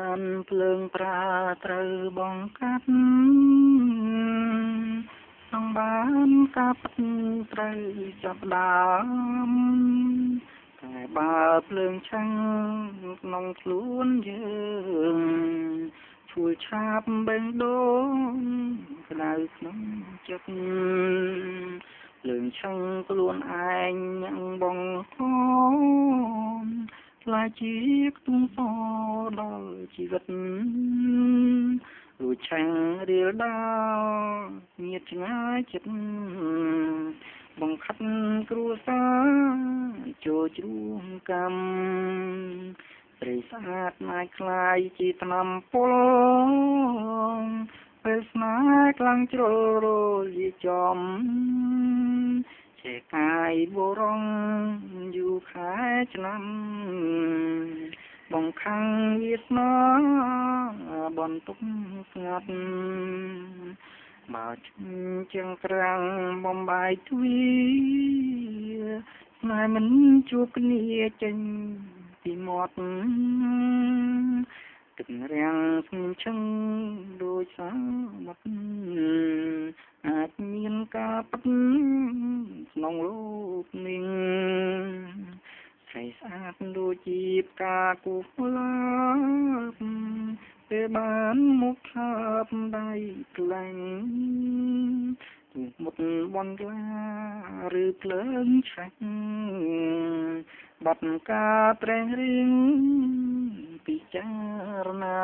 អានភ្លើងប្រាត្រូវបងកាត់ក្នុងបានកាប់ត្រូវចាប់ដើមតែបើភ្លើងឆាំងក្នុងខ្លួនយើងជួលឆាបបេះដូងក្តៅក្នុងចិត្តភ្លើងឆាំងខ្លួនឯងញ៉ាំងបងខំខ្លាចជាខ្ទង់សដល់ជីវិតរួចឆាំងរៀលដាល់ញៀតឆ្ងាយចិត្តបង្ខិតគ្រួសារចូលជ្រួងកម្មព្រៃស្អាតណាយคลายជាថ្នាំពុលពេលស្នេហ៍ខ្លាំងជ្រុលរលយចំជាកាយបុរងយូរខែឆ្នាំបង្ខាំងវាសនាបន្ទុកស្ងាត់បើជាងក្រាំងបំបាយទ្វីស្នេហ៍មិនជួបគ្នាចេញពីមាត់ទឹករាំងស្ងៀមឈឹងដូចសាមុទ្រអាចមានការពិតក្នុងលោកនេះស្រីស្អាតដូចជាផ្កាគូផ្លាប់ពេលបានមកថើបដៃខ្លាំងមុតបនក្លាឬភ្លើងឆាច់បាត់ការត្រេះរិះពិចារណា